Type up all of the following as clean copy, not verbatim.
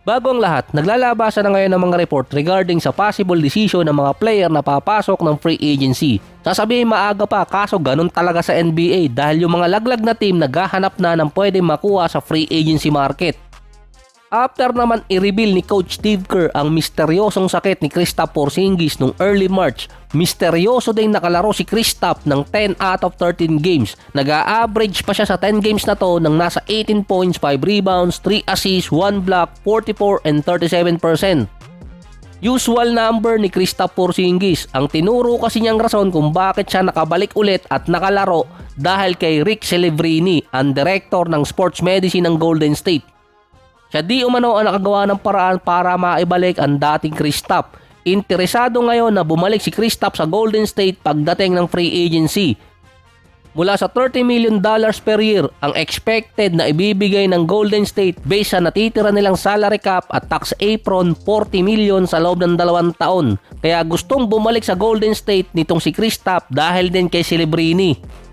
Bago ang lahat, naglalabasan na ngayon ng mga report regarding sa possible decision ng mga player na papasok ng free agency. Sasabihin maaga pa, kaso ganun talaga sa NBA dahil yung mga laglag na team naghahanap na ng pwedeng makuha sa free agency market. After naman i-reveal ni Coach Steve Kerr ang misteryosong sakit ni Kristaps Porzingis noong early March, misteryoso din nakalaro si Kristaps ng 10 out of 13 games. Nag-a-average pa siya sa 10 games na to ng nasa 18 points, 5 rebounds, 3 assists, 1 block, 44 and 37%. Usual number ni Kristaps Porzingis. Ang tinuro kasi niyang rason kung bakit siya nakabalik ulit at nakalaro dahil kay Rick Celebrini, ang director ng sports medicine ng Golden State. Siya di umano ang nakagawa ng paraan para maibalik ang dating Kristaps. Interesado ngayon na bumalik si Kristaps sa Golden State pagdating ng free agency. Mula sa $30 million per year ang expected na ibibigay ng Golden State based sa natitira nilang salary cap at tax apron, 40 million sa loob ng 2 taon. Kaya gustong bumalik sa Golden State nitong si Kristaps dahil din kay Celebrini.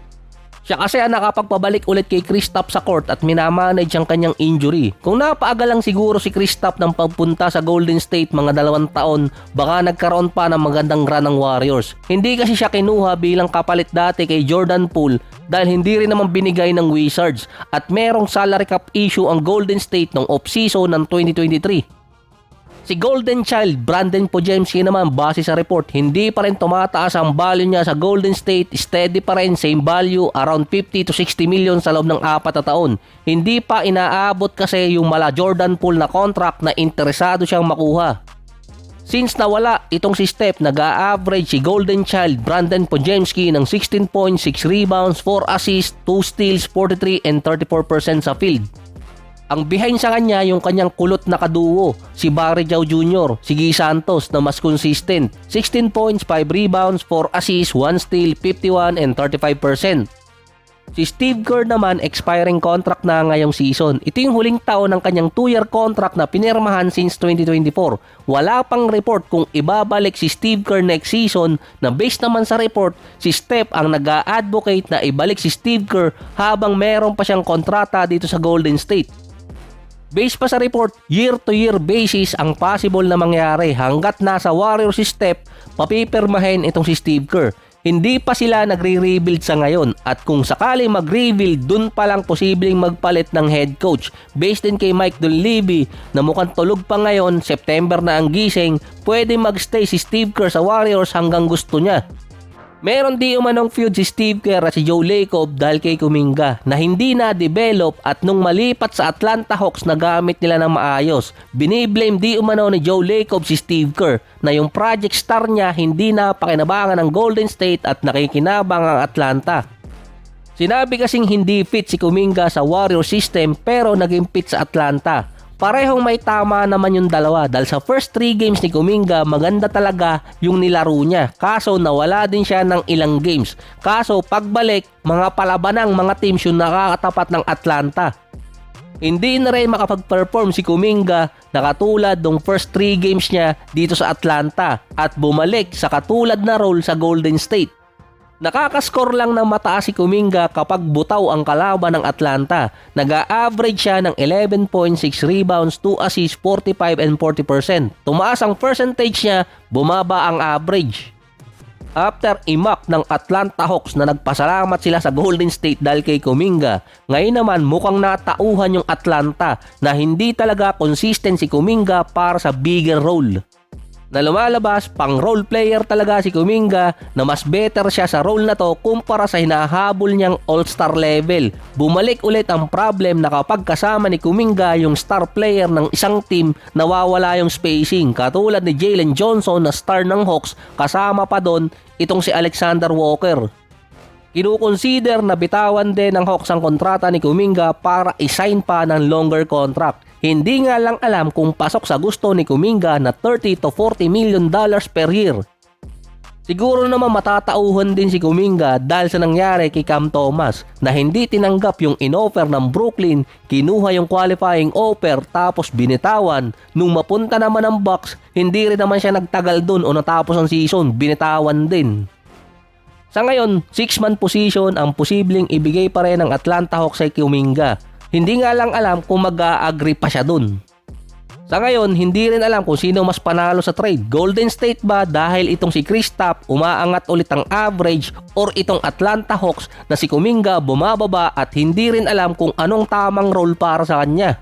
Siya kasi ang nakapagpabalik ulit kay Kristaps sa court at minamanage ang kanyang injury. Kung napaaga lang siguro si Kristaps ng pagpunta sa Golden State mga 2 taon, baka nagkaroon pa ng magandang run ng Warriors. Hindi kasi siya kinuha bilang kapalit dati kay Jordan Poole dahil hindi rin naman binigay ng Wizards at merong salary cap issue ang Golden State ng off-season ng 2023. Si Golden Child, Brandon Podziemski naman base sa report, hindi pa rin tumataas ang value niya sa Golden State, steady pa rin same value around 50 to 60 million sa loob ng 4 na taon. Hindi pa inaabot kasi yung mala Jordan Poole na contract na interesado siyang makuha. Since nawala itong si Steph, nag-a-average si Golden Child, Brandon Podziemski ng 16 points, 6 rebounds, 4 assists, 2 steals, 43 and 34% sa field. Ang behind sa kanya yung kanyang kulot na kaduo, si Barry Jau Jr., si Guy Santos na mas consistent. 16 points, 5 rebounds, 4 assists, 1 steal, 51 and 35%. Si Steve Kerr naman expiring contract na ngayong season. Ito yung huling taon ng kanyang 2-year contract na pinirmahan since 2024. Wala pang report kung ibabalik si Steve Kerr next season na based naman sa report, si Steph ang nag-a-advocate na ibalik si Steve Kerr habang meron pa siyang kontrata dito sa Golden State. Based pa sa report, year-to-year basis ang possible na mangyari hanggat nasa Warriors si Steph, papipirmahin itong si Steve Kerr. Hindi pa sila nagre-rebuild sa ngayon at kung sakali mag-rebuild, dun pa lang posibleng magpalit ng head coach. Based din kay Mike Dunleavy na mukhang tulog pa ngayon, September na ang gising, pwede magstay si Steve Kerr sa Warriors hanggang gusto niya. Meron di umanong feud si Steve Kerr at si Joe Lacob dahil kay Kuminga na hindi na-develop at nung malipat sa Atlanta Hawks na gamit nila ng maayos. Biniblame di umano ni Joe Lacob si Steve Kerr na yung project star niya hindi na pakinabangan ng Golden State at nakikinabang ang Atlanta. Sinabi kasing hindi fit si Kuminga sa Warrior system pero naging fit sa Atlanta. Parehong may tama naman yung dalawa dahil sa first 3 games ni Kuminga maganda talaga yung nilaro niya. Kaso nawala din siya ng ilang games. Kaso pagbalik, mga palabanang mga teams yung nakakatapat ng Atlanta. Hindi na rin makapag-perform si Kuminga na katulad ng first 3 games niya dito sa Atlanta at bumalik sa katulad na role sa Golden State. Nakakascore lang ng mataas si Kuminga kapag butaw ang kalaban ng Atlanta. Nag-a-average siya ng 11.6 rebounds, 2 assists, 45 and 40%. Tumaas ang percentage niya, bumaba ang average. After imak ng Atlanta Hawks na nagpasalamat sila sa Golden State dahil kay Kuminga, ngayon naman mukhang natauhan yung Atlanta na hindi talaga consistent si Kuminga para sa bigger role. Na lumalabas, pang role player talaga si Kuminga na mas better siya sa role na to kumpara sa hinahabol niyang all-star level. Bumalik ulit ang problem na kapag kasama ni Kuminga yung star player ng isang team, nawawala yung spacing. Katulad ni Jalen Johnson na star ng Hawks, kasama pa doon itong si Alexander Walker. Kinukonsider na bitawan din ng Hawks ang kontrata ni Kuminga para i-sign pa ng longer contract. Hindi nga lang alam kung pasok sa gusto ni Kuminga na $30 to $40 million per year. Siguro naman matatauhan din si Kuminga dahil sa nangyari kay Cam Thomas na hindi tinanggap yung in-offer ng Brooklyn, kinuha yung qualifying offer tapos binitawan. Nung mapunta naman ang Bucks, hindi rin naman siya nagtagal dun o natapos ang season, binitawan din. Sa ngayon, 6-man position ang posibleng ibigay pa rin ng Atlanta Hawks kay Kuminga. Hindi nga lang alam kung mag-a-agree pa siya dun. Sa ngayon, hindi rin alam kung sino mas panalo sa trade. Golden State ba dahil itong si Kristaps umaangat ulit ang average, or itong Atlanta Hawks na si Kuminga bumababa at hindi rin alam kung anong tamang role para sa kanya.